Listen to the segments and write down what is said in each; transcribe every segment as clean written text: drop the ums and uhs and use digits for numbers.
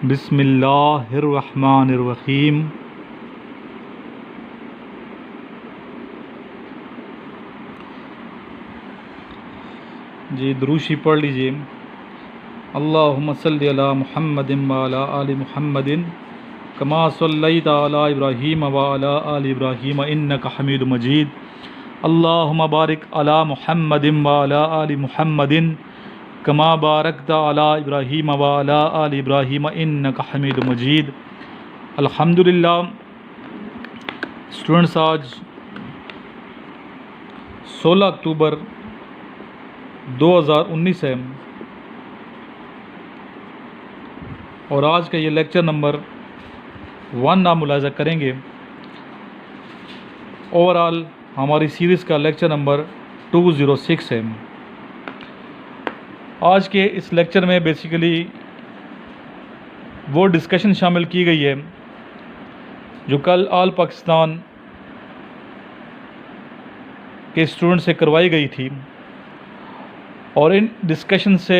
بسم اللہ الرحمن الرحیم۔ جی دروشی پڑھ لیجئے۔ اللہم صلی علی محمد وعلی آل محمد کما صلیت علی ابراہیم وعلی آل ابراہیم انک حمید مجید۔ اللہم بارک علی محمد وعلی آل محمد کما بارکت علی ابراہیم وعلی آل ابراہیم انک حمید مجید۔ الحمدللہ اسٹوڈنٹس، آج 16 اکتوبر 2019 ہے اور آج کا یہ لیکچر نمبر 1 آپ ملاحظہ کریں گے۔ اوورآل ہماری سیریز کا لیکچر نمبر 206 ہے۔ آج کے اس لیکچر میں بیسیکلی وہ ڈسکشن شامل کی گئی ہے جو کل آل پاکستان کے اسٹوڈنٹ سے کروائی گئی تھی، اور ان ڈسکشن سے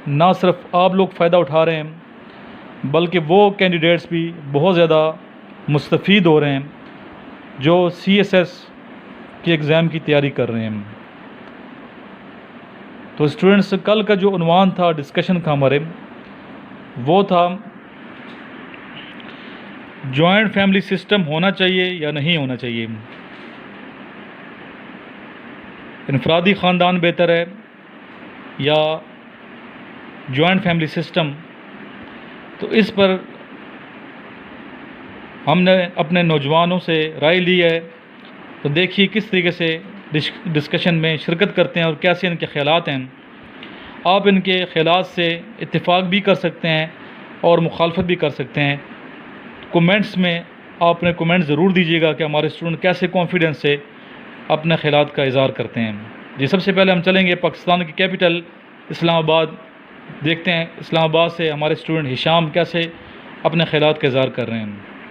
نہ صرف آپ لوگ فائدہ اٹھا رہے ہیں بلکہ وہ کینڈیڈیٹس بھی بہت زیادہ مستفید ہو رہے ہیں جو سی ایس ایس کے ایگزام کی تیاری کر رہے ہیں۔ تو اسٹوڈنٹس، کل کا جو عنوان تھا ڈسکشن کا ہمارے، وہ تھا جوائنٹ فیملی سسٹم ہونا چاہیے یا نہیں ہونا چاہیے، انفرادی خاندان بہتر ہے یا جوائنٹ فیملی سسٹم۔ تو اس پر ہم نے اپنے نوجوانوں سے رائے لی ہے، تو دیکھیے کس طریقے سے ڈسکشن میں شرکت کرتے ہیں اور کیسے ان کے خیالات ہیں۔ آپ ان کے خیالات سے اتفاق بھی کر سکتے ہیں اور مخالفت بھی کر سکتے ہیں۔ کومنٹس میں آپ اپنے کومنٹ ضرور دیجیے گا کہ ہمارے اسٹوڈنٹ کیسے کانفیڈنس سے اپنے خیالات کا اظہار کرتے ہیں۔ جی سب سے پہلے ہم چلیں گے پاکستان کی کیپٹل اسلام آباد، دیکھتے ہیں اسلام آباد سے ہمارے اسٹوڈنٹ ہشام کیسے اپنے خیالات کا اظہار کر رہے ہیں۔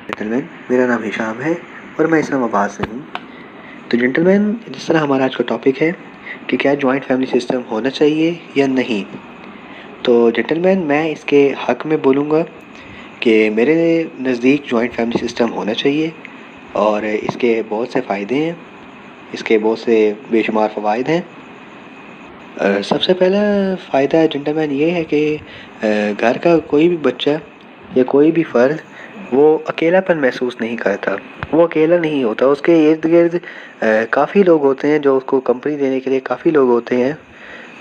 جنٹلمین، میرا نام ہشام ہے اور میں اسلام آباد سے ہوں۔ تو جنٹلمین، جس طرح ہمارا آج کا ٹاپک ہے کہ کیا جوائنٹ فیملی سسٹم ہونا چاہیے یا نہیں، تو جنٹلمین میں اس کے حق میں بولوں گا کہ میرے نزدیک جوائنٹ فیملی سسٹم ہونا چاہیے، اور اس کے بہت سے فائدے ہیں، اس کے بہت سے بے شمار فوائد ہیں۔ سب سے پہلا فائدہ جنٹلمین یہ ہے کہ گھر کا کوئی بھی بچہ یا کوئی بھی فرد وہ اکیلا پن محسوس نہیں کرتا، وہ اکیلا نہیں ہوتا، اس کے ارد گرد کافی لوگ ہوتے ہیں جو اس کو کمپنی دینے کے لیے کافی لوگ ہوتے ہیں،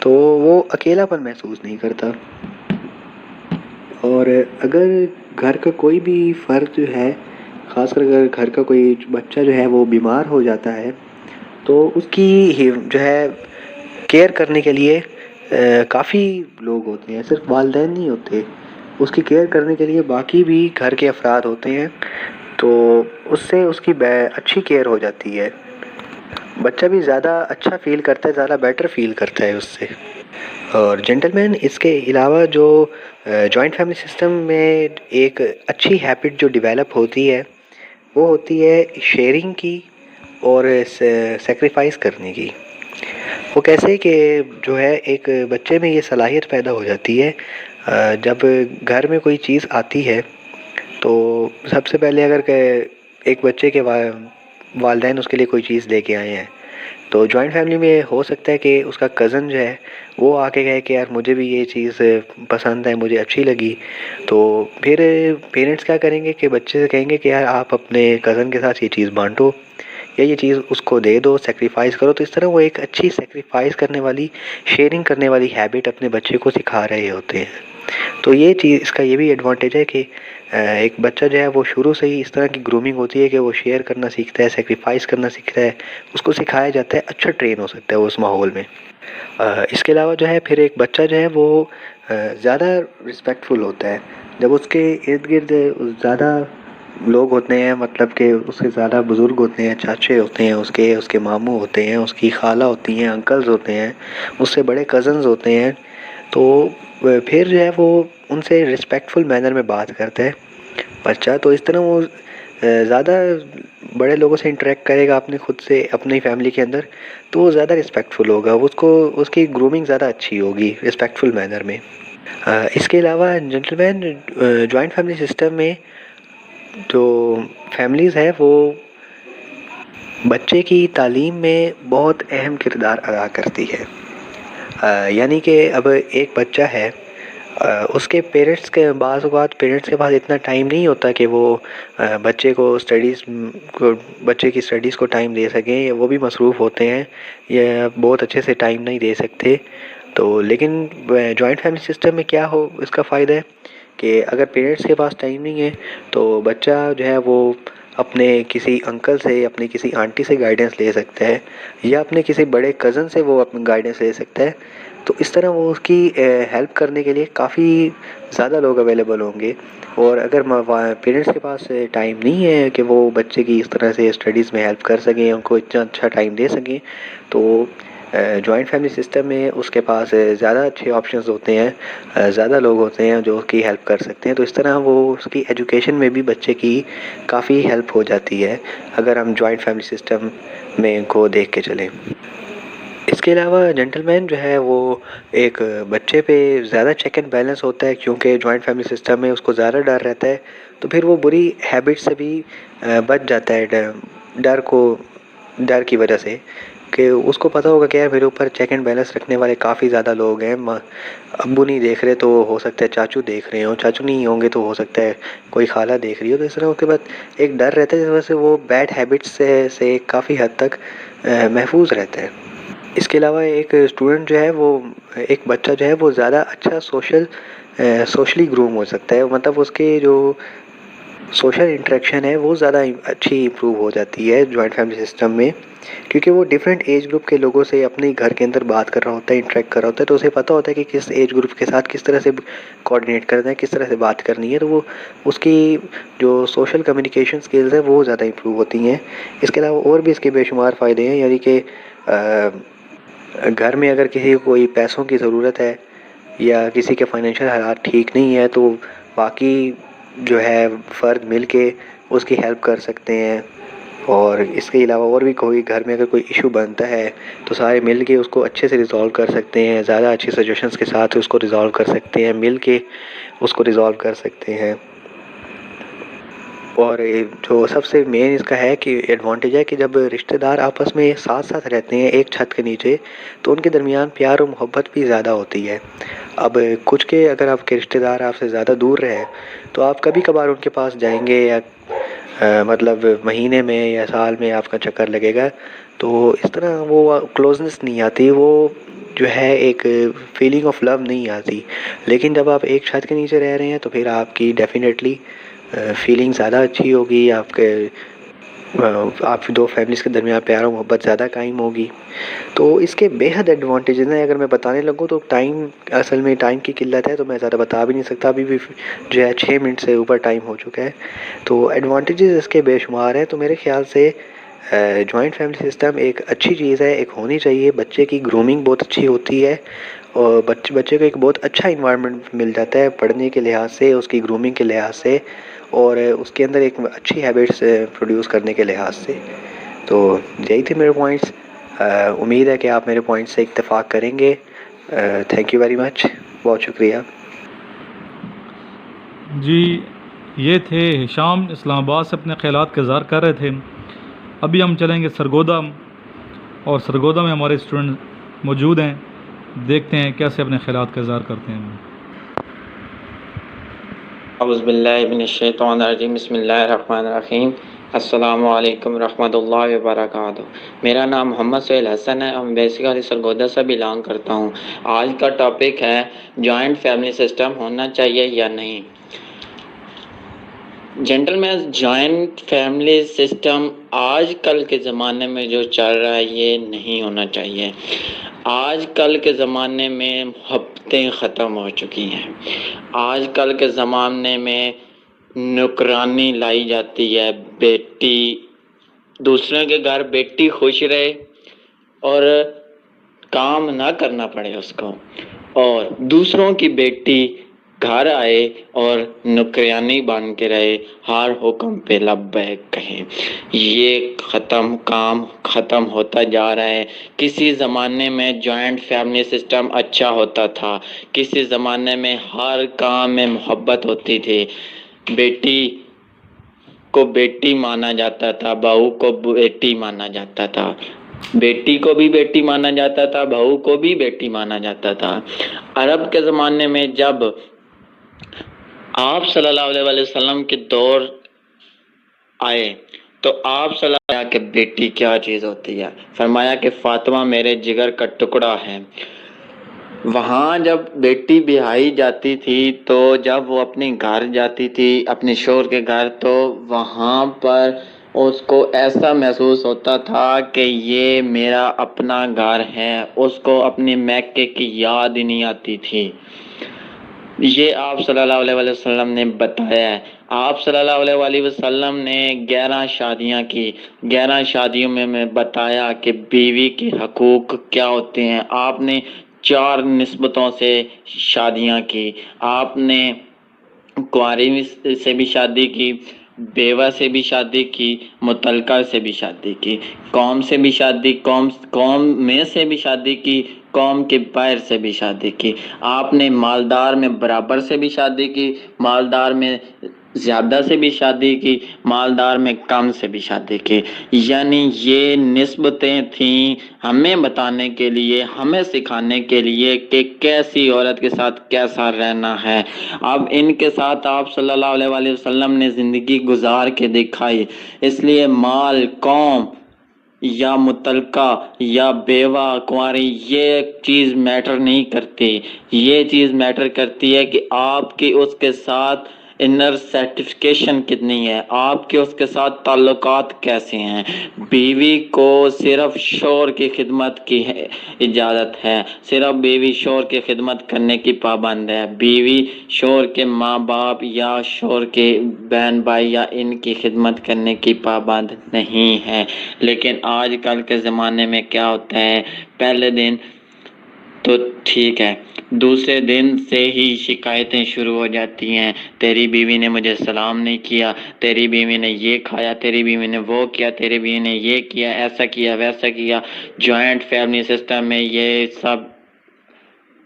تو وہ اکیلا پن محسوس نہیں کرتا۔ اور اگر گھر کا کوئی بھی فرد جو ہے، خاص کر اگر گھر کا کوئی بچہ جو ہے وہ بیمار ہو جاتا ہے، تو اس کی جو ہے کیئر کرنے کے لیے کافی لوگ ہوتے ہیں، صرف والدین نہیں ہوتے، اس کی کیئر کرنے کے لیے باقی بھی گھر کے افراد ہوتے ہیں، تو اس سے اس کی اچھی کیئر ہو جاتی ہے، بچہ بھی زیادہ اچھا فیل کرتا ہے، زیادہ بیٹر فیل کرتا ہے اس سے۔ اور جنٹلمین، اس کے علاوہ جو جوائنٹ فیملی سسٹم میں ایک اچھی ہیبٹ جو ڈیولپ ہوتی ہے وہ ہوتی ہے شیئرنگ کی اور سیکریفائس کرنے کی۔ وہ کیسے کہ جو ہے ایک بچے میں یہ صلاحیت پیدا ہو جاتی ہے، جب گھر میں کوئی چیز آتی ہے تو سب سے پہلے اگر کہ ایک بچے کے والدین اس کے لیے کوئی چیز لے کے آئے ہیں، تو جوائنٹ فیملی میں ہو سکتا ہے کہ اس کا کزن جو ہے وہ آ کے کہے کہ یار مجھے بھی یہ چیز پسند ہے، مجھے اچھی لگی، تو پھر پیرنٹس کیا کریں گے کہ بچے سے کہیں گے کہ یار آپ اپنے کزن کے ساتھ یہ چیز بانٹو یا یہ چیز اس کو دے دو، سیکریفائس کرو۔ تو اس طرح وہ ایک اچھی سیکریفائس کرنے والی، شیئرنگ کرنے والی ہیبٹ اپنے بچے کو سکھا رہے ہوتے ہیں۔ تو یہ چیز، اس کا یہ بھی ایڈوانٹیج ہے کہ ایک بچہ جو ہے وہ شروع سے ہی اس طرح کی گرومنگ ہوتی ہے کہ وہ شیئر کرنا سیکھتا ہے، سیکریفائس کرنا سیکھتا ہے، اس کو سکھایا جاتا ہے، اچھا ٹرین ہو سکتا ہے وہ اس ماحول میں۔ اس کے علاوہ جو ہے پھر ایک بچہ جو ہے وہ زیادہ رسپیکٹفل ہوتا ہے جب اس کے ارد گرد زیادہ لوگ ہوتے ہیں، مطلب کہ اس کے زیادہ بزرگ ہوتے ہیں، چاچے ہوتے ہیں، اس کے ماموں ہوتے ہیں، اس کی خالہ ہوتی ہیں، انکلز ہوتے ہیں، اس سے بڑے کزنز ہوتے ہیں، تو پھر جو ہے وہ ان سے رسپیکٹفل مینر میں بات کرتا ہے بچہ۔ تو اس طرح وہ زیادہ بڑے لوگوں سے انٹریکٹ کرے گا اپنے خود سے، اپنی فیملی کے اندر، تو وہ زیادہ رسپیکٹفل ہوگا، اس کی گرومنگ زیادہ اچھی ہوگی رسپیکٹفل مینر میں۔ اس کے علاوہ جنٹل مین جوائنٹ فیملی سسٹم میں جو فیملیز ہے وہ بچے کی تعلیم میں بہت اہم کردار ادا کرتی ہے. یعنی کہ اب ایک بچہ ہے، اس کے پیرنٹس کے بعض اوقات پیرنٹس کے پاس اتنا ٹائم نہیں ہوتا کہ وہ بچے کی اسٹڈیز کو ٹائم دے سکیں، وہ بھی مصروف ہوتے ہیں یا بہت اچھے سے ٹائم نہیں دے سکتے. تو لیکن جوائنٹ فیملی سسٹم میں کیا ہو اس کا فائدہ ہے کہ اگر پیرنٹس کے پاس ٹائم نہیں ہے تو بچہ جو ہے وہ اپنے کسی انکل سے، اپنی کسی آنٹی سے گائیڈنس لے سکتا ہے، یا اپنے کسی بڑے کزن سے وہ اپنی گائیڈنس لے سکتا ہے. تو اس طرح وہ اس کی ہیلپ کرنے کے لیے کافی زیادہ لوگ اویلیبل ہوں گے. اور اگر پیرنٹس کے پاس ٹائم نہیں ہے کہ وہ بچے کی اس طرح سے اسٹڈیز میں ہیلپ کر سکیں، ان کو اتنا اچھا ٹائم دے سکیں، تو جوائنٹ فیملی سسٹم میں اس کے پاس زیادہ اچھے آپشنز ہوتے ہیں، زیادہ لوگ ہوتے ہیں جو اس کی ہیلپ کر سکتے ہیں. تو اس طرح وہ اس کی ایجوکیشن میں بھی بچے کی کافی ہیلپ ہو جاتی ہے اگر ہم جوائنٹ فیملی سسٹم میں ان کو دیکھ کے چلیں. اس کے علاوہ جنٹل مین جو ہے وہ ایک بچے پہ زیادہ چیک اینڈ بیلنس ہوتا ہے، کیونکہ جوائنٹ فیملی سسٹم میں اس کو زیادہ ڈر رہتا ہے، تو پھر وہ بری ہیبٹ سے بھی بچ جاتا ہے. ڈر کی وجہ سے کہ اس کو پتہ ہوگا کہ یار میرے اوپر چیک اینڈ بیلنس رکھنے والے کافی زیادہ لوگ ہیں، ابو نہیں دیکھ رہے تو ہو سکتا ہے چاچو دیکھ رہے ہوں، چاچو نہیں ہوں گے تو ہو سکتا ہے کوئی خالہ دیکھ رہی ہو. تو اس طرح اس کے بعد ایک ڈر رہتا ہے جس وجہ سے وہ بیڈ ہیبٹس سے کافی حد تک محفوظ رہتا ہے. اس کے علاوہ ایک اسٹوڈنٹ جو ہے وہ، ایک بچہ جو ہے وہ زیادہ اچھا سوشلی گروم ہو سکتا ہے، مطلب اس کے جو سوشل انٹریکشن ہے وہ زیادہ اچھی امپروو ہو جاتی ہے جوائنٹ فیملی سسٹم میں، کیونکہ وہ ڈیفرنٹ ایج گروپ کے لوگوں سے اپنے گھر کے اندر بات کر رہا ہوتا ہے، انٹریکٹ کر رہا ہوتا ہے، تو اسے پتہ ہوتا ہے کہ کس ایج گروپ کے ساتھ کس طرح سے کوآرڈینیٹ کرنا ہے، کس طرح سے بات کرنی ہے. تو وہ اس کی جو سوشل کمیونیکیشن سکلز ہیں وہ زیادہ امپروو ہوتی ہیں. اس کے علاوہ اور بھی اس کے بے شمار فائدے ہیں، یعنی کہ گھر میں اگر کسی کو کوئی پیسوں کی ضرورت ہے یا کسی کے فائنینشیل حالات ٹھیک نہیں ہے تو باقی جو ہے فرد مل کے اس کی ہیلپ کر سکتے ہیں. اور اس کے علاوہ اور بھی کوئی گھر میں اگر کوئی ایشو بنتا ہے تو سارے مل کے اس کو اچھے سے ریزالو کر سکتے ہیں، زیادہ اچھی سجیشنز کے ساتھ اس کو ریزالو کر سکتے ہیں، مل کے اس کو ریزالو کر سکتے ہیں. اور جو سب سے مین اس کا ہے کہ ایڈوانٹیج ہے کہ جب رشتہ دار آپس میں ساتھ ساتھ رہتے ہیں ایک چھت کے نیچے تو ان کے درمیان پیار و محبت بھی زیادہ ہوتی ہے. اب کچھ کے اگر آپ کے رشتہ دار آپ سے زیادہ دور رہے تو آپ کبھی کبھار ان کے پاس جائیں گے، یا مطلب مہینے میں یا سال میں آپ کا چکر لگے گا، تو اس طرح وہ کلوزنس نہیں آتی، وہ جو ہے ایک فیلنگ آف لو نہیں آتی. لیکن جب آپ ایک چھت کے نیچے رہ رہے ہیں تو پھر آپ کی ڈیفینیٹلی فیلنگ زیادہ اچھی ہوگی، آپ دو فیملیز کے درمیان پیار و محبت زیادہ قائم ہوگی. تو اس کے بے حد ایڈوانٹیجز ہیں. اگر میں بتانے لگوں تو اصل میں ٹائم کی قلت ہے تو میں زیادہ بتا بھی نہیں سکتا، ابھی بھی جو ہے 6 منٹ سے اوپر ٹائم ہو چکا ہے. تو ایڈوانٹیجز اس کے بے شمار ہیں. تو میرے خیال سے جوائنٹ فیملی سسٹم ایک اچھی چیز ہے، ایک ہونی چاہیے. بچے کی گرومنگ بہت اچھی ہوتی ہے اور بچے کو ایک بہت اچھا انوائرمنٹ مل جاتا ہے پڑھنے کے لحاظ سے، اس کی گرومنگ کے لحاظ سے، اور اس کے اندر ایک اچھی ہیبٹس پروڈیوس کرنے کے لحاظ سے. تو یہی تھے میرے پوائنٹس. امید ہے کہ آپ میرے پوائنٹس سے اتفاق کریں گے. تھینک یو ویری مچ، بہت شکریہ. جی یہ تھے ہشام اسلام آباد سے اپنے خیالات کا اظہار کر رہے تھے. ابھی ہم چلیں گے سرگودا، اور سرگودا میں ہمارے اسٹوڈنٹ موجود ہیں، دیکھتے ہیں کیسے اپنے خیالات کا اظہار کرتے ہیں. اعوذ باللہ من الشیطان الرجیم، بسم اللہ الرحمن الرحیم. السلام علیکم ورحمۃ اللہ وبرکاتہ. میرا نام محمد سہیل حسن ہے اور میں بیسیکلی سرگودا سے بلانگ کرتا ہوں. آج کا ٹاپک ہے جوائنٹ فیملی سسٹم ہونا چاہیے یا نہیں. جنٹل مین، جوائنٹ فیملی سسٹم آج کل کے زمانے میں جو چل رہا ہے یہ نہیں ہونا چاہیے. آج کل کے زمانے میں محبتیں ختم ہو چکی ہیں. آج کل کے زمانے میں نوکرانی لائی جاتی ہے. بیٹی دوسرے کے گھر بیٹی خوش رہے اور کام نہ کرنا پڑے اس کو، اور دوسروں کی بیٹی گھر آئے اور نکریانی بن کے رہے، ہر حکم پہ لبیک کہے۔ یہ کام ختم ہوتا جا رہا ہے۔ کسی زمانے میں جوائنٹ فیملی سسٹم اچھا ہوتا تھا، کسی زمانے میں ہر کام میں محبت ہوتی تھی، بیٹی کو بیٹی مانا جاتا تھا، بہو کو بیٹی مانا جاتا تھا، بیٹی کو بھی بیٹی مانا جاتا تھا، بہو کو بھی بیٹی مانا جاتا تھا۔ عرب کے زمانے میں جب آپ صلی اللہ علیہ وسلم کے دور آئے تو آپ صلی اللہ علیہ وسلم کہ بیٹی کیا چیز ہوتی ہے، فرمایا کہ فاطمہ میرے جگر کا ٹکڑا ہے۔ وہاں جب بیٹی بیاہی جاتی تھی تو جب وہ اپنے گھر جاتی تھی، اپنے شوہر کے گھر، تو وہاں پر اس کو ایسا محسوس ہوتا تھا کہ یہ میرا اپنا گھر ہے، اس کو اپنے میکے کی یاد ہی نہیں آتی تھی۔ یہ آپ صلی اللہ علیہ وسلم نے بتایا ہے۔ آپ صلی اللہ علیہ وسلم نے 11 شادیاں کی، 11 شادیوں میں بتایا کہ بیوی کے حقوق کیا ہوتے ہیں۔ آپ نے 4 نسبتوں سے شادیاں کی، آپ نے کنواری سے بھی شادی کی، بیوہ سے بھی شادی کی، مطلقہ سے بھی شادی کی، قوم سے بھی شادی، قوم میں سے بھی شادی کی، قوم کے باہر سے بھی شادی کی۔ آپ نے مالدار میں برابر سے بھی شادی کی، مالدار میں زیادہ سے بھی شادی کی، مالدار میں کم سے بھی شادی کی۔ یعنی یہ نسبتیں تھیں ہمیں بتانے کے لیے، ہمیں سکھانے کے لیے کہ کیسی عورت کے ساتھ کیسا رہنا ہے۔ اب ان کے ساتھ آپ صلی اللہ علیہ وسلم نے زندگی گزار کے دکھائی۔ اس لیے مال، قوم یا مطلقہ یا بیوہ، کنواری، یہ چیز میٹر نہیں کرتی۔ یہ چیز میٹر کرتی ہے کہ آپ کی اس کے ساتھ انر سیٹسفیکیشن کتنی ہے، آپ کے اس کے ساتھ تعلقات کیسے ہیں۔ بیوی کو صرف شوہر کی خدمت کی اجازت ہے، صرف بیوی شوہر کی خدمت کرنے کی پابند ہے۔ بیوی شوہر کے ماں باپ یا شوہر کے بہن بھائی یا ان کی خدمت کرنے کی پابند نہیں ہے۔ لیکن آج کل کے زمانے میں کیا ہوتا ہے، پہلے دن تو ٹھیک ہے، دوسرے دن سے ہی شکایتیں شروع ہو جاتی ہیں۔ تیری بیوی نے مجھے سلام نہیں کیا، تیری بیوی نے یہ کھایا، تیری بیوی نے وہ کیا، تیری بیوی نے یہ کیا، ایسا کیا، ویسا کیا۔ جوائنٹ فیملی سسٹم میں یہ سب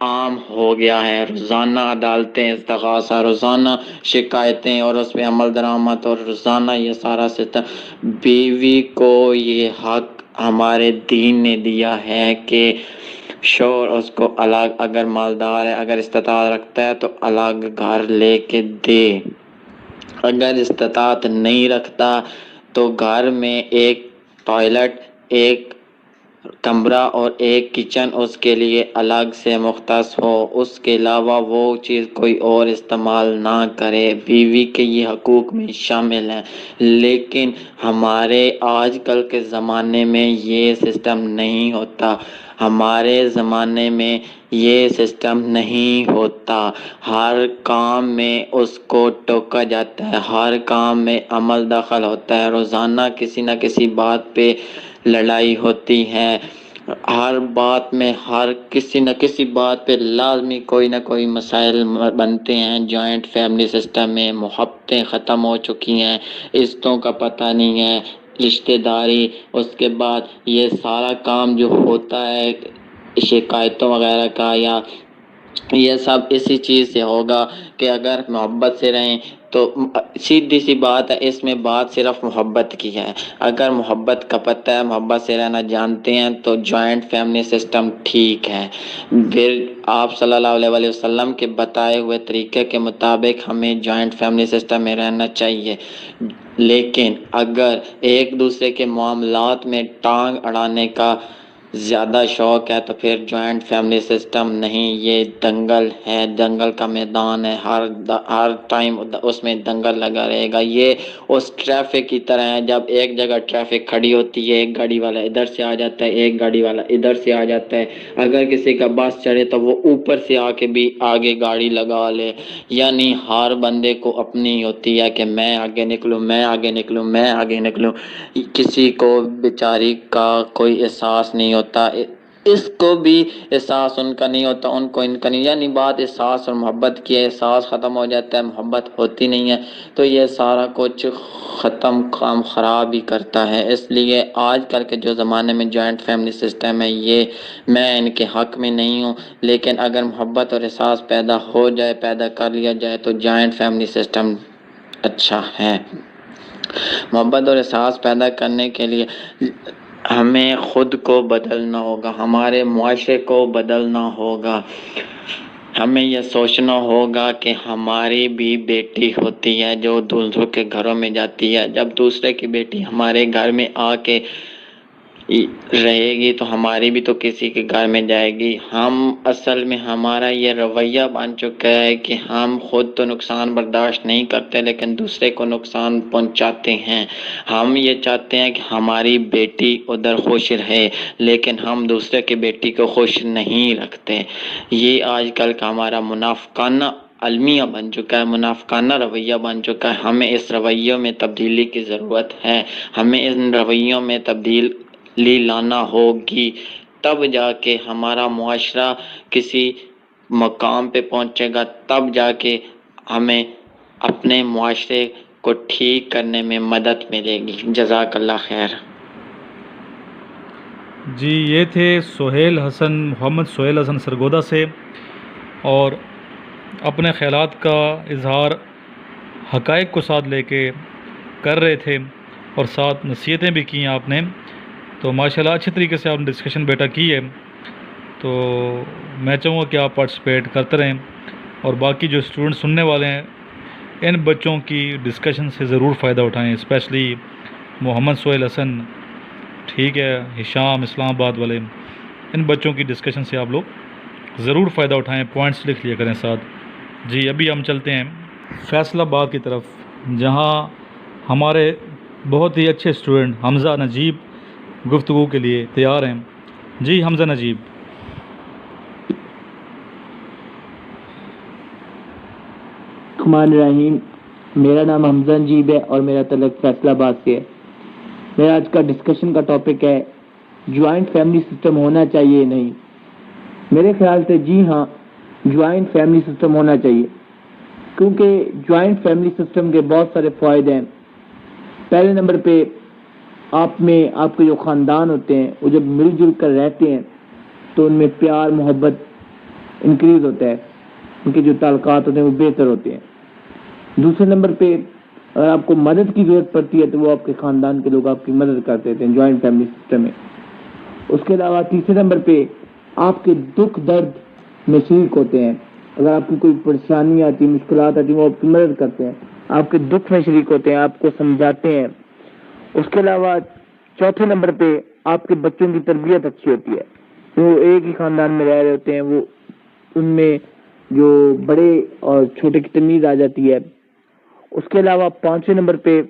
عام ہو گیا ہے۔ روزانہ عدالتیں، استغاثہ، روزانہ شکایتیں اور اس پہ عمل درآمد، اور روزانہ یہ سارا سسٹم۔ بیوی کو یہ حق ہمارے دین نے دیا ہے کہ شوہر اس کو الگ، اگر مالدار ہے، اگر استطاعت رکھتا ہے تو الگ گھر لے کے دے، اگر استطاعت نہیں رکھتا تو گھر میں ایک ٹوائلٹ، ایک کمرہ اور ایک کچن اس کے لیے الگ سے مختص ہو، اس کے علاوہ وہ چیز کوئی اور استعمال نہ کرے۔ بیوی کے یہ حقوق میں شامل ہیں۔ لیکن ہمارے آج کل کے زمانے میں یہ سسٹم نہیں ہوتا، ہمارے زمانے میں یہ سسٹم نہیں ہوتا۔ ہر کام میں اس کو ٹوکا جاتا ہے، ہر کام میں عمل دخل ہوتا ہے، روزانہ کسی نہ کسی بات پہ لڑائی ہوتی ہے، ہر بات میں، ہر کسی نہ کسی بات پہ لازمی کوئی نہ کوئی مسائل بنتے ہیں۔ جوائنٹ فیملی سسٹم میں محبتیں ختم ہو چکی ہیں، عزتوں کا پتہ نہیں ہے، رشتہ داری، اس کے بعد یہ سارا کام جو ہوتا ہے شکایتوں وغیرہ کا، یا یہ سب اسی چیز سے ہوگا کہ اگر محبت سے رہیں تو سیدھی سی بات ہے، اس میں بات صرف محبت کی ہے۔ اگر محبت کا پتہ ہے، محبت سے رہنا جانتے ہیں تو جوائنٹ فیملی سسٹم ٹھیک ہے۔ پھر آپ صلی اللہ علیہ وسلم کے بتائے ہوئے طریقے کے مطابق ہمیں جوائنٹ فیملی سسٹم میں رہنا چاہیے۔ لیکن اگر ایک دوسرے کے معاملات میں ٹانگ اڑانے کا زیادہ شوق ہے تو پھر جوائنٹ فیملی سسٹم نہیں، یہ دنگل ہے، دنگل کا میدان ہے، ہر ٹائم اس میں دنگل لگا رہے گا۔ یہ اس ٹریفک کی طرح ہے، جب ایک جگہ ٹریفک کھڑی ہوتی ہے، ایک گاڑی والا ادھر سے آ جاتا ہے، ایک گاڑی والا ادھر سے آ جاتا ہے، اگر کسی کا بس چڑھے تو وہ اوپر سے آ کے بھی آگے گاڑی لگا لے۔ یعنی ہر بندے کو اپنی ہوتی ہے کہ میں آگے نکلوں، میں آگے نکلوں، میں آگے نکلوں، کسی کو بیچاری کا کوئی احساس نہیں ہوتا۔ اس کو بھی احساس ان کا نہیں ہوتا، ان کو ان کا نہیں، یعنی بات احساس اور محبت کی ہے، احساس ختم ہو جاتا ہے، محبت ہوتی نہیں ہے، تو یہ سارا کچھ ختم، کام خراب ہی کرتا ہے۔ اس لیے آج کل کے جو زمانے میں جوائنٹ فیملی سسٹم ہے، یہ میں ان کے حق میں نہیں ہوں، لیکن اگر محبت اور احساس پیدا ہو جائے، پیدا کر لیا جائے تو جوائنٹ فیملی سسٹم اچھا ہے۔ محبت اور احساس پیدا کرنے کے لیے ہمیں خود کو بدلنا ہوگا، ہمارے معاشرے کو بدلنا ہوگا، ہمیں یہ سوچنا ہوگا کہ ہماری بھی بیٹی ہوتی ہے جو دوسروں کے گھروں میں جاتی ہے، جب دوسرے کی بیٹی ہمارے گھر میں آ کے رہے گی تو ہماری بھی تو کسی کے گھر میں جائے گی۔ ہم اصل میں ہمارا یہ رویہ بن چکا ہے کہ ہم خود تو نقصان برداشت نہیں کرتے لیکن دوسرے کو نقصان پہنچاتے ہیں۔ ہم یہ چاہتے ہیں کہ ہماری بیٹی ادھر خوش رہے لیکن ہم دوسرے کی بیٹی کو خوش نہیں رکھتے۔ یہ آج کل کا ہمارا منافقانہ المیہ بن چکا ہے، منافقانہ رویہ بن چکا ہے۔ ہمیں اس رویوں میں تبدیلی کی ضرورت ہے، ہمیں ان رویوں میں تبدیلی لانا ہوگی، تب جا کے ہمارا معاشرہ کسی مقام پہ پہنچے گا، تب جا کے ہمیں اپنے معاشرے کو ٹھیک کرنے میں مدد ملے گی۔ جزاک اللہ خیر۔ جی یہ تھے محمد سہیل حسن سرگودا سے، اور اپنے خیالات کا اظہار حقائق کو ساتھ لے کے کر رہے تھے اور ساتھ نصیحتیں بھی کی ہیں آپ نے، تو ماشاءاللہ اچھی طریقے سے آپ نے ڈسکشن بیٹا کی ہے، تو میں چاہوں گا کہ آپ پارٹیسپیٹ کرتے رہیں، اور باقی جو اسٹوڈنٹ سننے والے ہیں ان بچوں کی ڈسکشن سے ضرور فائدہ اٹھائیں، اسپیشلی محمد سہیل حسن، ٹھیک ہے، ہشام اسلام آباد والے، ان بچوں کی ڈسکشن سے آپ لوگ ضرور فائدہ اٹھائیں، پوائنٹس لکھ لیا کریں ساتھ۔ جی ابھی ہم چلتے ہیں فیصل آباد کی طرف، جہاں ہمارے بہت ہی اچھے اسٹوڈنٹ حمزہ نجیب گفتگو کے لیے تیار ہیں۔ جی حمزہ نجیب۔ الرحمن الرحیم، میرا نام حمزہ نجیب ہے اور میرا تعلق فیصل آباد سے ہے۔ میرا آج کا ڈسکشن کا ٹاپک ہے جوائنٹ فیملی سسٹم ہونا چاہیے یا نہیں۔ میرے خیال سے جی ہاں، جوائنٹ فیملی سسٹم ہونا چاہیے، کیونکہ جوائنٹ فیملی سسٹم کے بہت سارے فائدے ہیں۔ پہلے نمبر پہ آپ کے جو خاندان ہوتے ہیں وہ جب مل جل کر رہتے ہیں تو ان میں پیار محبت انکریز ہوتا ہے، ان کے جو تعلقات ہوتے ہیں وہ بہتر ہوتے ہیں۔ دوسرے نمبر پہ اگر آپ کو مدد کی ضرورت پڑتی ہے تو وہ آپ کے خاندان کے لوگ آپ کی مدد کرتے ہیں، جوائنٹ فیملی سسٹم میں۔ اس کے علاوہ تیسرے نمبر پہ آپ کے دکھ درد میں شریک ہوتے ہیں، اگر آپ کی کوئی پریشانی آتی، مشکلات آتی، وہ آپ کی مدد کرتے ہیں، آپ کے دکھ میں شریک ہوتے ہیں، آپ کو سمجھاتے ہیں۔ اس کے علاوہ چوتھے نمبر پہ آپ کے بچوں کی تربیت اچھی ہوتی ہے، وہ ایک ہی خاندان میں رہ رہے ہوتے ہیں، وہ ان میں جو بڑے اور چھوٹے کی تمیز آ جاتی ہے۔ اس کے علاوہ پانچویں نمبر پہ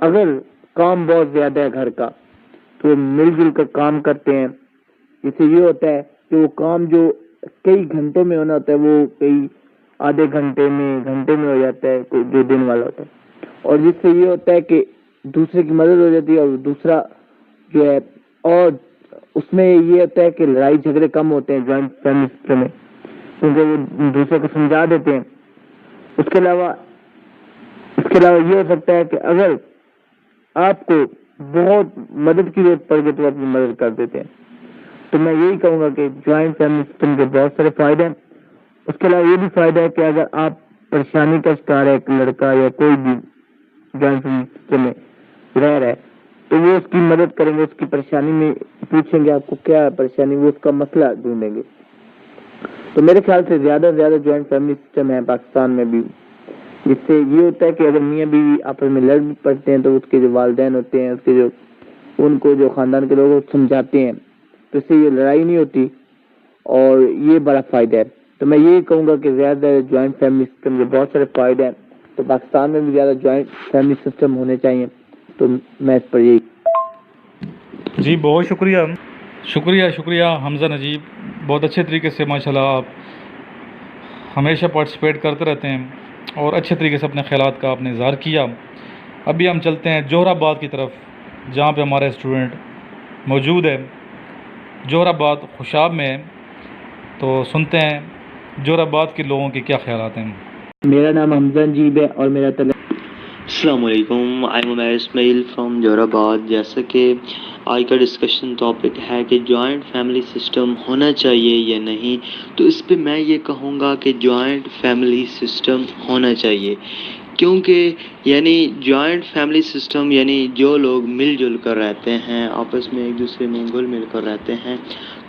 اگر کام بہت زیادہ ہے گھر کا تو وہ مل جل کر کام کرتے ہیں، جس سے یہ ہوتا ہے کہ وہ کام جو کئی گھنٹوں میں ہونا ہوتا ہے وہ کئی آدھے گھنٹے میں ہو جاتا ہے، کوئی 2 دن والا ہوتا ہے، اور جس سے یہ ہوتا ہے کہ دوسرے کی مدد ہو جاتی ہے، اور دوسرا جو ہے، اور اس میں یہ ہوتا ہے کہ لڑائی جھگڑے کم ہوتے ہیں جوائنٹ فیملی سسٹم میں، کیونکہ وہ دوسرے کو سمجھا دیتے ہیں۔ اس کے علاوہ یہ ہو سکتا ہے کہ اگر آپ کو بہت مدد کی ضرورت پڑ گئی تو اپنی مدد کر دیتے ہیں۔ تو میں یہی کہوں گا کہ جوائنٹ فیملی سسٹم کے بہت سارے فائدے ہیں۔ اس کے علاوہ یہ بھی فائدہ ہے کہ اگر آپ پریشانی کا شکار ہے، ایک لڑکا یا کوئی بھی جوائنٹ فیملی سسٹم میں رہ رہا ہے، تو وہ اس کی مدد کریں گے، اس کی پریشانی میں پوچھیں گے آپ کو کیا پریشانی، وہ اس کا مسئلہ ڈھونڈیں گے۔ تو میرے خیال سے زیادہ سے زیادہ جوائنٹ فیملی سسٹم ہے پاکستان میں بھی، جس سے یہ ہوتا ہے کہ اگر میاں بیوی آپس میں لڑ بھی پڑتے ہیں تو اس کے جو والدین ہوتے ہیں، اس کے جو ان کو جو خاندان کے لوگ سمجھاتے ہیں، تو اس سے یہ لڑائی نہیں ہوتی، اور یہ بڑا فائدہ ہے۔ تو میں یہی کہوں گا کہ زیادہ سے زیادہ جوائنٹ فیملی سسٹم کے بہت سارے فائدے ہیں، تو پاکستان میں بھی زیادہ جوائنٹ فیملی سسٹم ہونے چاہیے۔ تو میں اس پر یہی جی بہت شکریہ حمزہ نجیب، بہت اچھے طریقے سے ماشاءاللہ آپ ہمیشہ پارٹیسپیٹ کرتے رہتے ہیں اور اچھے طریقے سے اپنے خیالات کا آپ نے اظہار کیا۔ ابھی ہم چلتے ہیں جوہر آباد کی طرف، جہاں پہ ہمارا اسٹوڈنٹ موجود ہے۔ جوہر آباد خوشاب میں ہے، تو سنتے ہیں جوہر آباد کے لوگوں کے کیا خیالات ہیں۔ میرا نام حمزہ نجیب ہے اور میرا السلام علیکم، آئی عمیر اسماعیل فرام جوہر آباد۔ جیسا کہ آج کا ڈسکشن ٹاپک ہے کہ جوائنٹ فیملی سسٹم ہونا چاہیے یا نہیں، تو اس پہ میں یہ کہوں گا کہ جوائنٹ فیملی سسٹم ہونا چاہیے، کیونکہ یعنی جوائنٹ فیملی سسٹم یعنی جو لوگ مل جل کر رہتے ہیں، آپس میں ایک دوسرے میں گھل مل کر رہتے ہیں،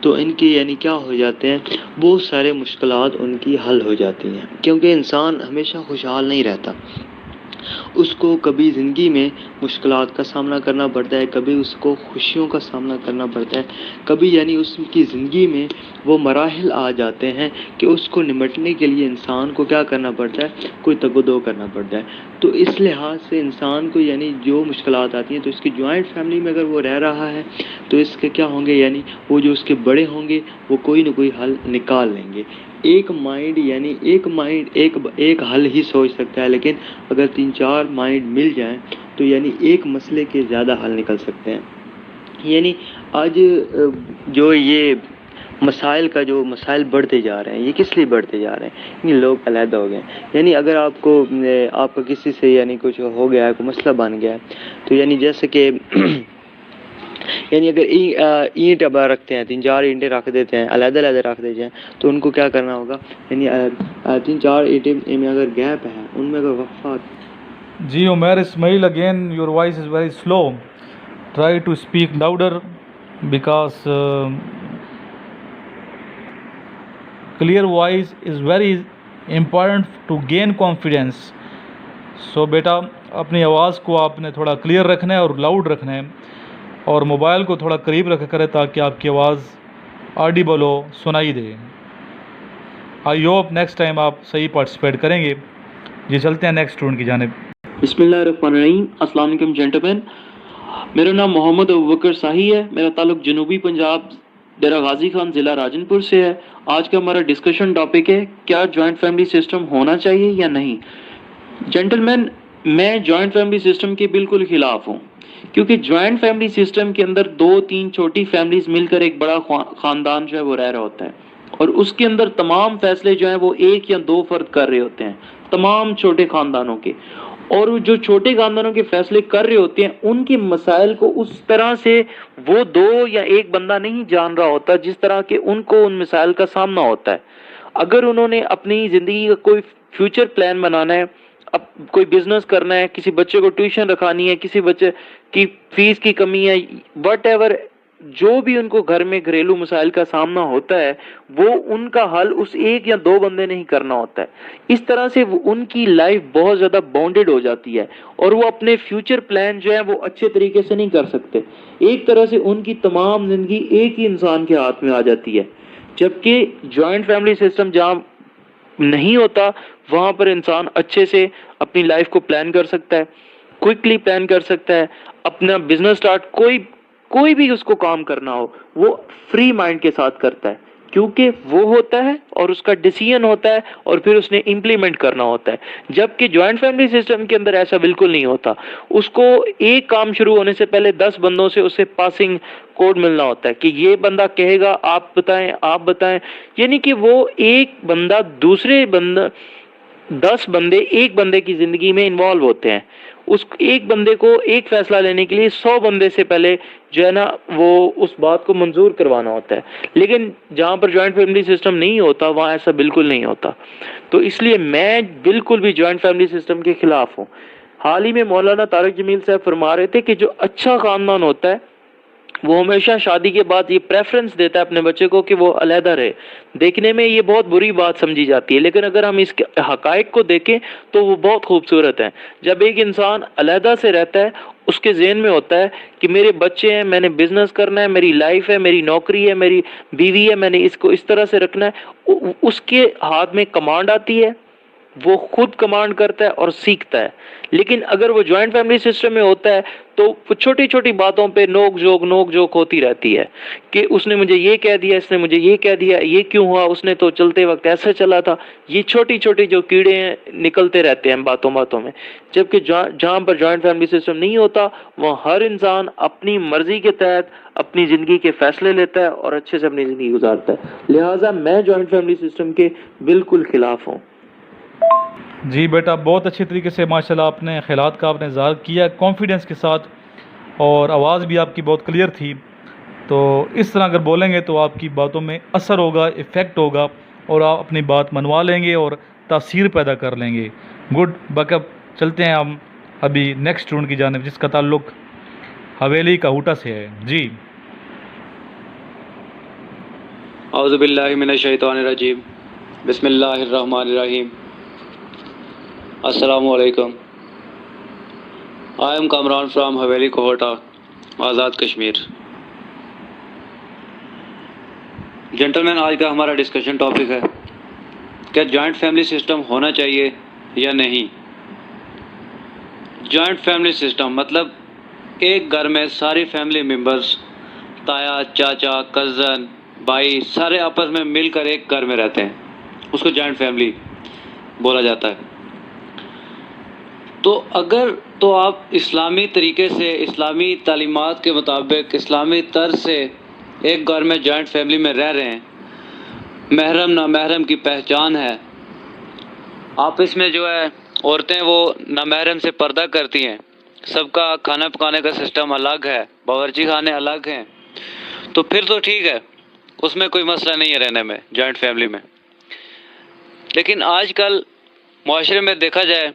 تو ان کی یعنی کیا ہو جاتے ہیں، بہت سارے مشکلات ان کی حل ہو جاتی ہیں، کیونکہ انسان ہمیشہ خوشحال نہیں رہتا، اس کو کبھی زندگی میں مشکلات کا سامنا کرنا پڑتا ہے، کبھی اس کو خوشیوں کا سامنا کرنا پڑتا ہے، کبھی یعنی اس کی زندگی میں وہ مراحل آ جاتے ہیں کہ اس کو نمٹنے کے لیے انسان کو کیا کرنا پڑتا ہے، کوئی تگ و دو کرنا پڑتا ہے۔ تو اس لحاظ سے انسان کو یعنی جو مشکلات آتی ہیں، تو اس کی جوائنٹ فیملی میں اگر وہ رہ رہا ہے تو اس کے کیا ہوں گے، یعنی وہ جو اس کے بڑے ہوں گے وہ کوئی نہ کوئی حل نکال لیں گے۔ ایک مائنڈ ایک حل ہی سوچ سکتا ہے، لیکن اگر 3-4 مائنڈ مل جائیں تو یعنی ایک مسئلے کے زیادہ حل نکل سکتے ہیں۔ یعنی آج جو یہ مسائل بڑھتے جا رہے ہیں، یہ کس لیے بڑھتے جا رہے ہیں؟ یہ لوگ علیحدہ ہو گئے ہیں۔ یعنی اگر آپ کا کسی سے یعنی کچھ ہو گیا ہے، کوئی مسئلہ بن گیا ہے، تو یعنی جیسے کہ یعنی اگر اینٹ اب رکھتے ہیں، 3-4 اینٹیں رکھ دیتے ہیں، علیحدہ رکھ دیتے ہیں، تو ان کو کیا کرنا ہوگا، یعنی 3-4 اینٹیں میں اگر گیپ ہے، ان میں اگر وقفہ۔ جی Umair Ismail, again your voice is very slow, try to speak louder because clear voice is very important to gain confidence. So بیٹا اپنی آواز کو آپ نے تھوڑا کلیئر رکھنا ہے اور لاؤڈ رکھنا ہے، اور موبائل کو تھوڑا قریب رکھا کرے تاکہ آپ کی آواز آڈیبل ہو، سنائی دے۔ آئی ہوپ نیکسٹ ٹائم آپ صحیح پارٹیسپیٹ کریں گے۔ جی چلتے ہیں نیکسٹ اسٹوڈنٹ کی جانب۔ بسم اللہ الرحمن الرحیم۔ السلام علیکم جینٹلمین، میرا نام محمد ابوبکر صاحی ہے، میرا تعلق جنوبی پنجاب ڈیرہ غازی خان ضلع راجن پور سے ہے۔ آج کا ہمارا ڈسکشن ٹاپک ہے کیا جوائنٹ فیملی سسٹم ہونا چاہیے یا نہیں۔ جینٹلمین، میں جوائنٹ فیملی سسٹم کے بالکل خلاف ہوں، کیونکہ جوائنٹ فیملی سسٹم کے اندر 2-3 چھوٹی فیملیز مل کر ایک بڑا خاندان جو ہے وہ رہ رہا ہوتا ہے، اور اس کے اندر تمام فیصلے جو ہیں وہ 1 یا 2 فرد کر رہے ہوتے ہیں، تمام چھوٹے خاندانوں کے، اور جو چھوٹے خاندانوں کے فیصلے کر رہے ہوتے ہیں ان کے مسائل کو اس طرح سے وہ 2 یا 1 بندہ نہیں جان رہا ہوتا جس طرح کہ ان کو ان مسائل کا سامنا ہوتا ہے۔ اگر انہوں نے اپنی زندگی کا کوئی فیوچر پلان بنانا ہے، اب کوئی بزنس کرنا ہے، کسی بچے کو ٹیوشن رکھانی ہے، کسی بچے کی فیس کی کمی ہے، وٹ ایور، جو بھی ان کو گھر میں گھریلو مسائل کا سامنا ہوتا ہے وہ ان کا حل اس 1 یا 2 بندے نہیں کرنا ہوتا ہے۔ اس طرح سے ان کی لائف بہت زیادہ باؤنڈیڈ ہو جاتی ہے اور وہ اپنے فیوچر پلان جو ہے وہ اچھے طریقے سے نہیں کر سکتے۔ ایک طرح سے ان کی تمام زندگی ایک ہی انسان کے ہاتھ میں آ جاتی ہے، جبکہ جوائنٹ فیملی سسٹم جہاں نہیں ہوتا وہاں پر انسان اچھے سے اپنی لائف کو پلان کر سکتا ہے، کوئکلی پلان کر سکتا ہے، اپنا بزنس سٹارٹ، کوئی بھی اس کو کام کرنا ہو وہ فری مائنڈ کے ساتھ کرتا ہے، کیونکہ وہ ہوتا ہے اور اس کا ڈیسیژن ہوتا ہے اور پھر اس نے امپلیمنٹ کرنا ہوتا ہے۔ جبکہ جوائنٹ فیملی سسٹم کے اندر ایسا بالکل نہیں ہوتا، اس کو ایک کام شروع ہونے سے پہلے 10 بندوں سے اسے پاسنگ کوڈ ملنا ہوتا ہے کہ یہ بندہ کہے گا آپ بتائیں، یعنی کہ وہ ایک بندہ دوسرے بندہ 10 بندے ایک بندے کی زندگی میں انوالو ہوتے ہیں، اس ایک بندے کو ایک فیصلہ لینے کے لیے 100 بندے سے پہلے جو ہے نا وہ اس بات کو منظور کروانا ہوتا ہے۔ لیکن جہاں پر جوائنٹ فیملی سسٹم نہیں ہوتا وہاں ایسا بالکل نہیں ہوتا، تو اس لیے میں بالکل بھی جوائنٹ فیملی سسٹم کے خلاف ہوں۔ حال ہی میں مولانا طارق جمیل صاحب فرما رہے تھے کہ جو اچھا خاندان ہوتا ہے وہ ہمیشہ شادی کے بعد یہ پریفرنس دیتا ہے اپنے بچے کو کہ وہ علیحدہ رہے۔ دیکھنے میں یہ بہت بری بات سمجھی جاتی ہے، لیکن اگر ہم اس کے حقائق کو دیکھیں تو وہ بہت خوبصورت ہیں۔ جب ایک انسان علیحدہ سے رہتا ہے اس کے ذہن میں ہوتا ہے کہ میرے بچے ہیں، میں نے بزنس کرنا ہے، میری لائف ہے، میری نوکری ہے، میری بیوی ہے، میں نے اس کو اس طرح سے رکھنا ہے، اس کے ہاتھ میں کمانڈ آتی ہے، وہ خود کمانڈ کرتا ہے اور سیکھتا ہے. لیکن اگر وہ جوائنٹ فیملی سسٹم میں ہوتا ہے تو وہ چھوٹی چھوٹی باتوں پہ نوک جھوک ہوتی رہتی ہے کہ اس نے مجھے یہ کہہ دیا, اس نے مجھے یہ کہہ دیا, یہ کیوں ہوا, اس نے تو چلتے وقت ایسے چلا تھا. یہ چھوٹی چھوٹی جو کیڑے ہیں نکلتے رہتے ہیں باتوں میں. جبکہ جہاں پر جوائنٹ فیملی سسٹم نہیں ہوتا وہاں ہر انسان اپنی مرضی کے تحت اپنی زندگی کے فیصلے لیتا ہے اور اچھے سے اپنی زندگی گزارتا ہے. لہٰذا میں جوائنٹ فیملی سسٹم کے بالکل خلاف ہوں. جی بیٹا, بہت اچھی طریقے سے ماشاءاللہ آپ نے خیالات کا آپ نے اظہار کیا کانفیڈنس کے ساتھ, اور آواز بھی آپ کی بہت کلیئر تھی. تو اس طرح اگر بولیں گے تو آپ کی باتوں میں اثر ہوگا, ایفیکٹ ہوگا, اور آپ اپنی بات منوا لیں گے اور تاثیر پیدا کر لیں گے. گڈ. باقی چلتے ہیں ہم ابھی نیکسٹ اسٹوڈنٹ کی جانب جس کا تعلق حویلی کاہوٹا سے ہے. جی. اعوذ باللہ من الشیطان الرجیم. بسم اللہ الرحمن الرحیم. السلام علیکم. I am Kamran from Haveli Kahuta, Azad Kashmir. Gentlemen, آج کا ہمارا ڈسکشن ٹاپک ہے کیا جوائنٹ فیملی سسٹم ہونا چاہیے یا نہیں. جوائنٹ فیملی سسٹم مطلب ایک گھر میں ساری فیملی ممبرز, تایا, چاچا, کزن, بھائی, سارے آپس میں مل کر ایک گھر میں رہتے ہیں. اس کو جوائنٹ فیملی بولا جاتا ہے. تو اگر تو آپ اسلامی طریقے سے, اسلامی تعلیمات کے مطابق, اسلامی طرز سے ایک گھر میں جوائنٹ فیملی میں رہ رہے ہیں, محرم نامحرم کی پہچان ہے, آپس میں جو ہے عورتیں وہ نامحرم سے پردہ کرتی ہیں, سب کا کھانا پکانے کا سسٹم الگ ہے, باورچی خانے الگ ہیں, تو پھر تو ٹھیک ہے, اس میں کوئی مسئلہ نہیں ہے رہنے میں جوائنٹ فیملی میں. لیکن آج کل معاشرے میں دیکھا جائے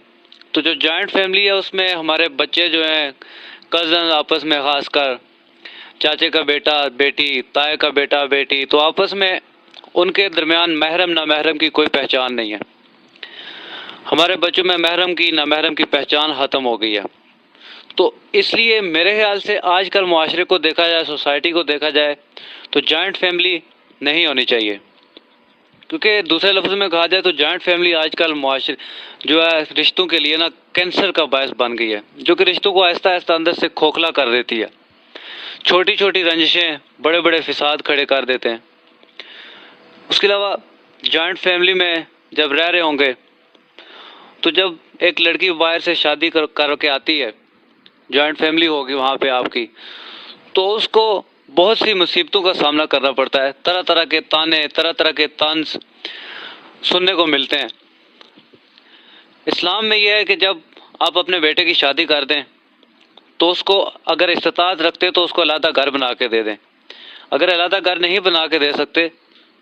تو جو جوائنٹ فیملی ہے اس میں ہمارے بچے جو ہیں, کزن آپس میں, خاص کر چاچے کا بیٹا بیٹی, تائے کا بیٹا بیٹی, تو آپس میں ان کے درمیان محرم نامحرم کی کوئی پہچان نہیں ہے. ہمارے بچوں میں محرم کی نامحرم کی پہچان ختم ہو گئی ہے. تو اس لیے میرے خیال سے آج کل معاشرے کو دیکھا جائے, سوسائٹی کو دیکھا جائے تو جوائنٹ فیملی نہیں ہونی چاہیے. کیونکہ دوسرے لفظ میں کہا جائے تو جوائنٹ فیملی آج کل معاشرے جو ہے رشتوں کے لیے نا کینسر کا باعث بن گئی ہے, جو کہ رشتوں کو آہستہ آہستہ اندر سے کھوکھلا کر دیتی ہے. چھوٹی چھوٹی رنجشیں بڑے بڑے فساد کھڑے کر دیتے ہیں. اس کے علاوہ جوائنٹ فیملی میں جب رہ رہے ہوں گے تو جب ایک لڑکی باہر سے شادی کر کے آتی ہے, جوائنٹ فیملی ہوگی وہاں پہ آپ کی, تو اس کو بہت سی مصیبتوں کا سامنا کرنا پڑتا ہے. طرح طرح کے تانے, طرح طرح کے طنز سننے کو ملتے ہیں. اسلام میں یہ ہے کہ جب آپ اپنے بیٹے کی شادی کر دیں تو اس کو اگر استطاعت رکھتے تو اس کو علیحدہ گھر بنا کے دے دیں. اگر علیحدہ گھر نہیں بنا کے دے سکتے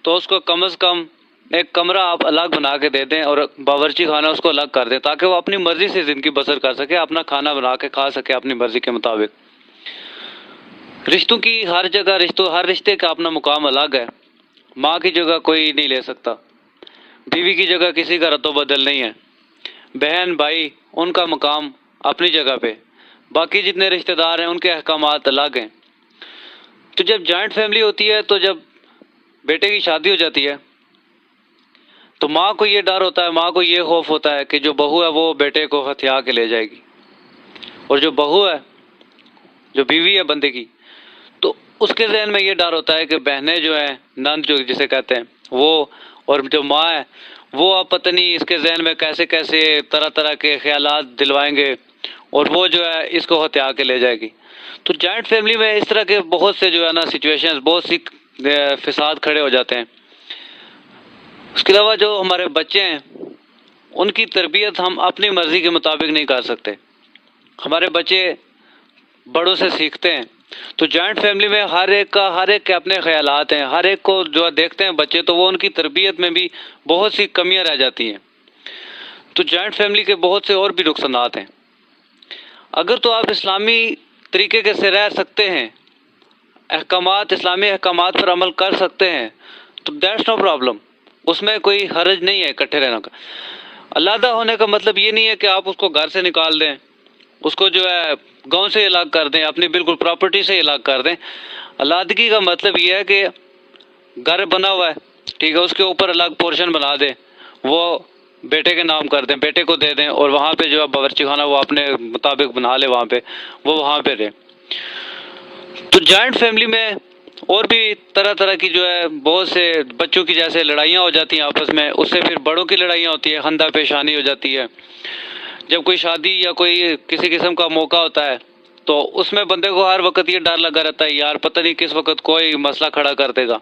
تو اس کو کم از کم ایک کمرہ آپ الگ بنا کے دے دیں اور باورچی خانہ اس کو الگ کر دیں, تاکہ وہ اپنی مرضی سے زندگی بسر کر سکے, اپنا کھانا بنا کے کھا سکے اپنی مرضی کے مطابق. رشتوں کی ہر جگہ ہر رشتے کا اپنا مقام الگ ہے. ماں کی جگہ کوئی نہیں لے سکتا, بیوی کی جگہ کسی کا رد و بدل نہیں ہے, بہن بھائی ان کا مقام اپنی جگہ پہ, باقی جتنے رشتہ دار ہیں ان کے احکامات الگ ہیں. تو جب جوائنٹ فیملی ہوتی ہے تو جب بیٹے کی شادی ہو جاتی ہے تو ماں کو یہ ڈر ہوتا ہے, ماں کو یہ خوف ہوتا ہے کہ جو بہو ہے وہ بیٹے کو ہتھیا کے لے جائے گی, اور جو بہو ہے, جو بیوی ہے بندے کی, تو اس کے ذہن میں یہ ڈر ہوتا ہے کہ بہنیں جو ہیں, نند جو جسے کہتے ہیں وہ, اور جو ماں ہے وہ اب پتہ نہیں اس کے ذہن میں کیسے کیسے طرح طرح کے خیالات دلوائیں گے, اور وہ جو ہے اس کو ہتھیا کے لے جائے گی. تو جوائنٹ فیملی میں اس طرح کے بہت سے جو ہے نا سچویشنز, بہت سی فساد کھڑے ہو جاتے ہیں. اس کے علاوہ جو ہمارے بچے ہیں ان کی تربیت ہم اپنی مرضی کے مطابق نہیں کر سکتے. ہمارے بچے بڑوں سے سیکھتے ہیں. تو جوائنٹ فیملی میں ہر ایک کے اپنے خیالات ہیں, ہر ایک کو جو دیکھتے ہیں بچے تو وہ ان کی تربیت میں بھی بہت سی کمیاں رہ جاتی ہیں. تو جوائنٹ فیملی کے بہت سے اور بھی نقصانات ہیں. اگر تو آپ اسلامی طریقے کے سے رہ سکتے ہیں, اسلامی احکامات پر عمل کر سکتے ہیں, تو دیٹس نو پرابلم, اس میں کوئی حرج نہیں ہے اکٹھے رہنے کا. علیحدہ ہونے کا مطلب یہ نہیں ہے کہ آپ اس کو گھر سے نکال دیں, اس کو جو ہے گاؤں سے الگ کر دیں, اپنی بالکل پراپرٹی سے الگ کر دیں. علیحدگی کا مطلب یہ ہے کہ گھر بنا ہوا ہے, ٹھیک ہے, اس کے اوپر الگ پورشن بنا دیں, وہ بیٹے کے نام کر دیں، بیٹے کو دے دیں، اور وہاں پہ جو ہے باورچی خانہ وہ اپنے مطابق بنا لے، وہاں پہ وہ وہاں پہ رہے۔ تو جوائنٹ فیملی میں اور بھی طرح طرح کی جو ہے بہت سے بچوں کی جیسے لڑائیاں ہو جاتی ہیں آپس میں، اس سے پھر بڑوں کی لڑائیاں ہوتی ہیں، خندہ پیشانی ہو جاتی ہے۔ جب کوئی شادی یا کوئی کسی قسم کا موقع ہوتا ہے تو اس میں بندے کو ہر وقت یہ ڈر لگا رہتا ہے یار پتہ نہیں کس وقت کوئی مسئلہ کھڑا کر دے گا۔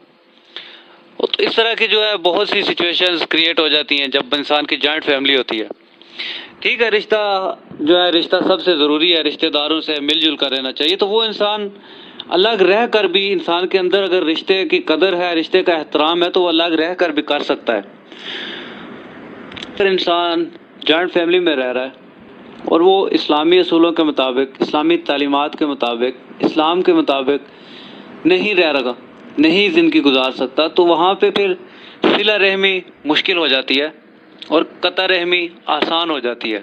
تو اس طرح کی جو ہے بہت سی سچویشنز کریٹ ہو جاتی ہیں جب انسان کی جوائنٹ فیملی ہوتی ہے۔ ٹھیک ہے، رشتہ جو ہے رشتہ سب سے ضروری ہے، رشتہ داروں سے مل جل کر رہنا چاہیے۔ تو وہ انسان الگ رہ کر بھی، انسان کے اندر اگر رشتے کی قدر ہے، رشتے کا احترام ہے، تو وہ الگ رہ کر بھی کر سکتا ہے۔ اگر انسان جوائنٹ فیملی میں رہ رہا ہے اور وہ اسلامی اصولوں کے مطابق، اسلامی تعلیمات کے مطابق، اسلام کے مطابق نہیں رہ رہا، نہیں زندگی گزار سکتا، تو وہاں پہ پھر صلہ رحمی مشکل ہو جاتی ہے اور قطع رحمی آسان ہو جاتی ہے۔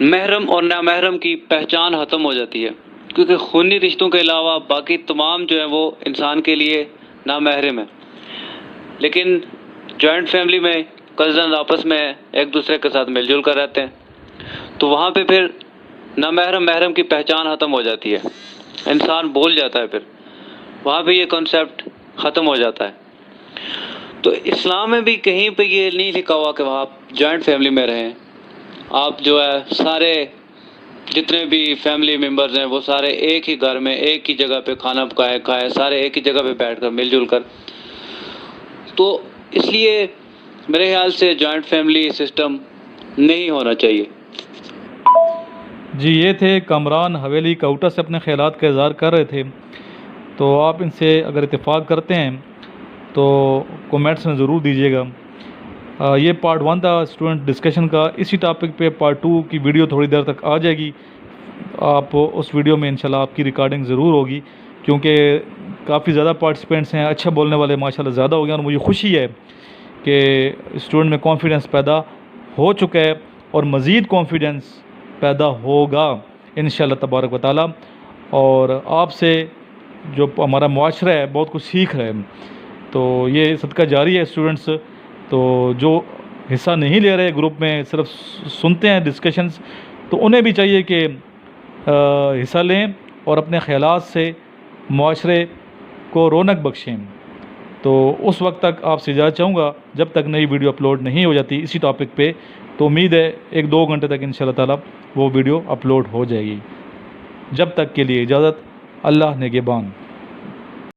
محرم اور نامحرم کی پہچان ختم ہو جاتی ہے، کیونکہ خونی رشتوں کے علاوہ باقی تمام جو ہیں وہ انسان کے لیے نامحرم ہیں۔ لیکن جوائنٹ فیملی میں کزنز آپس میں ایک دوسرے کے ساتھ مل جل کر رہتے ہیں، تو وہاں پہ پھر نامحرم محرم کی پہچان ختم ہو جاتی ہے، انسان بھول جاتا ہے، پھر وہاں پہ یہ کنسیپٹ ختم ہو جاتا ہے۔ تو اسلام میں بھی کہیں پہ یہ نہیں لکھا ہوا کہ آپ جوائنٹ فیملی میں رہیں، آپ جو ہے سارے جتنے بھی فیملی ممبرز ہیں وہ سارے ایک ہی گھر میں ایک ہی جگہ پہ کھانا کھائیں، سارے ایک ہی جگہ پہ بیٹھ کر مل جل کر۔ تو اس لیے میرے خیال سے جوائنٹ فیملی سسٹم نہیں ہونا چاہیے۔ جی، یہ تھے کامران حویلی کوٹا سے اپنے خیالات کا اظہار کر رہے تھے۔ تو آپ ان سے اگر اتفاق کرتے ہیں تو کومنٹس میں ضرور دیجیے گا۔ یہ پارٹ 1 تھا اسٹوڈنٹ ڈسکشن کا، اسی ٹاپک پہ پارٹ 2 کی ویڈیو تھوڑی دیر تک آ جائے گی۔ آپ اس ویڈیو میں انشاءاللہ آپ کی ریکارڈنگ ضرور ہوگی، کیونکہ کافی زیادہ پارٹیسپینٹس ہیں، اچھا بولنے والے ماشاءاللہ زیادہ ہو گئے، اور مجھے خوشی ہے کہ اسٹوڈنٹ میں کانفیڈنس پیدا ہو چکا ہے اور مزید کانفیڈنس پیدا ہوگا انشاءاللہ تبارک و تعالی۔ اور آپ سے جو ہمارا معاشرہ ہے بہت کچھ سیکھ رہے ہیں، تو یہ صدقہ جاری ہے۔ اسٹوڈنٹس تو جو حصہ نہیں لے رہے گروپ میں، صرف سنتے ہیں ڈسکشنز، تو انہیں بھی چاہیے کہ حصہ لیں اور اپنے خیالات سے معاشرے کو رونق بخشیں۔ تو اس وقت تک آپ سے اجازت چاہوں گا جب تک نئی ویڈیو اپلوڈ نہیں ہو جاتی اسی ٹاپک پہ، تو امید ہے 1-2 گھنٹے تک انشاءاللہ تعالی وہ ویڈیو اپلوڈ ہو جائے گی۔ جب تک کے لیے اجازت، اللہ نگہبان۔